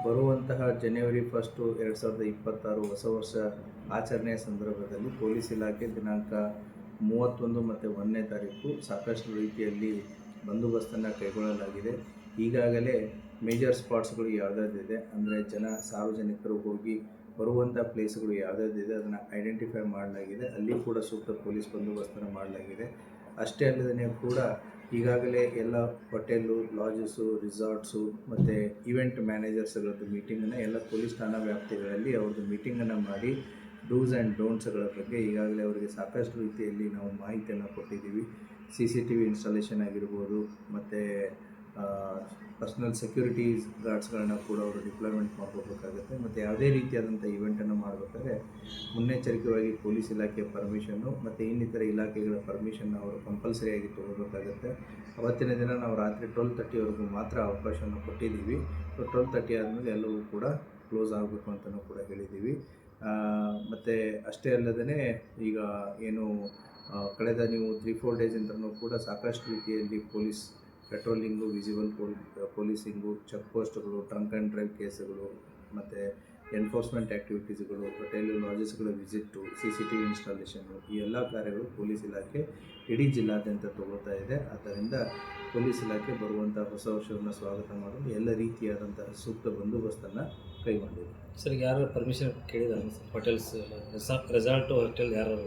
ಬರುವಂತಹ ಜನವರಿ 1, 2026 ಹೊಸ ವರ್ಷ ಆಚರಣೆಯ ಸಂದರ್ಭದಲ್ಲಿ ಪೊಲೀಸ್ ಇಲಾಖೆ ದಿನಾಂಕ 31 ಮತ್ತು 1ನೇ ತಾರೀಕು ಸಾಕಷ್ಟು ರೀತಿಯಲ್ಲಿ ಬಂದೋಬಸ್ತನ್ನು ಕೈಗೊಳ್ಳಲಾಗಿದೆ. ಈಗಾಗಲೇ ಮೇಜರ್ ಸ್ಪಾಟ್ಸ್ಗಳು ಯಾವುದಾದಿದೆ ಅಂದರೆ ಸಾರ್ವಜನಿಕರು ಹೋಗಿ ಬರುವಂಥ ಪ್ಲೇಸ್ಗಳು ಯಾವುದಾದಿದೆ ಅದನ್ನು ಐಡೆಂಟಿಫೈ ಮಾಡಲಾಗಿದೆ. ಅಲ್ಲಿ ಕೂಡ ಸೂಕ್ತ ಪೊಲೀಸ್ ಬಂದೋಬಸ್ತನ್ನು ಮಾಡಲಾಗಿದೆ. ಅಷ್ಟೇ ಅಲ್ಲದೇ ಕೂಡ ಈಗಾಗಲೇ ಎಲ್ಲ ಹೋಟೆಲು, ಲಾಡ್ಜಸ್ಸು, ರಿಸಾರ್ಟ್ಸು ಮತ್ತು ಈವೆಂಟ್ ಮ್ಯಾನೇಜರ್ಸ್ಗಳದ್ದು ಮೀಟಿಂಗನ್ನು ಎಲ್ಲ ಪೊಲೀಸ್ ಠಾಣಾ ವ್ಯಾಪ್ತಿಗಳಲ್ಲಿ ಅವ್ರದ್ದು ಮೀಟಿಂಗನ್ನು ಮಾಡಿ ಡೂಸ್ ಆ್ಯಂಡ್ ಡೋಂಟ್ಸ್ಗಳ ಬಗ್ಗೆ ಈಗಾಗಲೇ ಅವರಿಗೆ ಸಾಕಷ್ಟು ರೀತಿಯಲ್ಲಿ ನಾವು ಮಾಹಿತಿಯನ್ನು ಕೊಟ್ಟಿದ್ದೀವಿ. CCTV ಇನ್ಸ್ಟಾಲೇಷನ್ ಆಗಿರ್ಬೋದು, ಮತ್ತು ಪರ್ಸ್ನಲ್ ಸೆಕ್ಯೂರಿಟೀಸ್ ಗಾರ್ಡ್ಸ್ಗಳನ್ನ ಕೂಡ ಅವರು ಡಿಪ್ಲಾಯ್ಮೆಂಟ್ ಮಾಡ್ಕೋಬೇಕಾಗುತ್ತೆ. ಮತ್ತು ಯಾವುದೇ ರೀತಿಯಾದಂಥ ಇವೆಂಟನ್ನು ಮಾಡಬೇಕಾದ್ರೆ ಮುನ್ನೆಚ್ಚರಿಕೆಯಾಗಿ ಪೊಲೀಸ್ ಇಲಾಖೆಯ ಪರ್ಮಿಷನ್ನು ಮತ್ತು ಇನ್ನಿತರ ಇಲಾಖೆಗಳ ಪರ್ಮಿಷನ್ನ ಅವರು ಕಂಪಲ್ಸರಿಯಾಗಿ ತೊಗೋಬೇಕಾಗುತ್ತೆ. ಅವತ್ತಿನ ದಿನ ನಾವು ರಾತ್ರಿ 12:30ವರೆಗೂ ಮಾತ್ರ ಅವಕಾಶವನ್ನು ಕೊಟ್ಟಿದ್ದೀವಿ. 12:30 ಆದಮೇಲೆ ಎಲ್ಲವೂ ಕೂಡ ಕ್ಲೋಸ್ ಆಗಬೇಕು ಅಂತಲೂ ಕೂಡ ಹೇಳಿದ್ದೀವಿ. ಮತ್ತು ಅಷ್ಟೇ ಅಲ್ಲದೇ ಈಗ ಏನು ಕಳೆದ ನೀವು 3-4 ಡೇಸಿಂದನೂ ಕೂಡ ಸಾಕಷ್ಟು ರೀತಿಯಲ್ಲಿ ಪೊಲೀಸ್ ಪೆಟ್ರೋಲಿಂಗು, ವಿಸಿಬಲ್ ಪೊಲೀಸಿಂಗು, ಚೆಕ್ ಪೋಸ್ಟ್ಗಳು, ಡ್ರಂಕ್ ಆ್ಯಂಡ್ ಡ್ರೈವ್ ಕೇಸುಗಳು, ಮತ್ತು ಎನ್ಫೋರ್ಸ್ಮೆಂಟ್ ಆ್ಯಕ್ಟಿವಿಟೀಸ್ಗಳು, ಹೋಟೆಲು, ಲಾಡ್ಜಸ್ಗಳ ವಿಸಿಟ್ಟು, CCTV ಇನ್ಸ್ಟಾಲೇಷನ್ನು, ಈ ಎಲ್ಲ ಕಾರ್ಯಗಳು ಪೊಲೀಸ್ ಇಲಾಖೆ ಇಡೀ ಜಿಲ್ಲಾದ್ಯಂತ ತಗೋತಾ ಇದೆ. ಆದ್ದರಿಂದ ಪೊಲೀಸ್ ಇಲಾಖೆ ಬರುವಂಥ ಹೊಸ ವರ್ಷವನ್ನು ಸ್ವಾಗತ ಮಾಡಲು ಎಲ್ಲ ರೀತಿಯಾದಂತಹ ಸೂಕ್ತ ಬಂದೋಬಸ್ತನ್ನು ಕೈಗೊಂಡಿದೆ. ಸರ್, ಯಾರು ಪರ್ಮಿಷನ್ ಕೇಳಿದ್ದಾರೆ ಸರ್? ಹೋಟೆಲ್ಸ್, ರೆಸಾರ್ಟು, ಹೋಟೆಲ್ ಯಾರು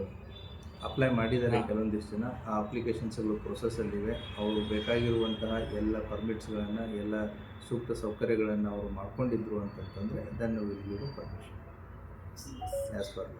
ಅಪ್ಲೈ ಮಾಡಿದ್ದಾರೆ? ಕೆಲವೊಂದಿಷ್ಟು ಜನ ಆ ಅಪ್ಲಿಕೇಶನ್ಸ್ಗಳು ಪ್ರೊಸೆಸ್ಸಲ್ಲಿವೆ. ಅವರು ಬೇಕಾಗಿರುವಂತಹ ಎಲ್ಲ ಪರ್ಮಿಟ್ಸ್ಗಳನ್ನು, ಎಲ್ಲ ಸೂಕ್ತ ಸೌಕರ್ಯಗಳನ್ನು ಅವರು ಮಾಡ್ಕೊಂಡಿದ್ರು ಅಂತಂತಂದರೆ then will give permission as per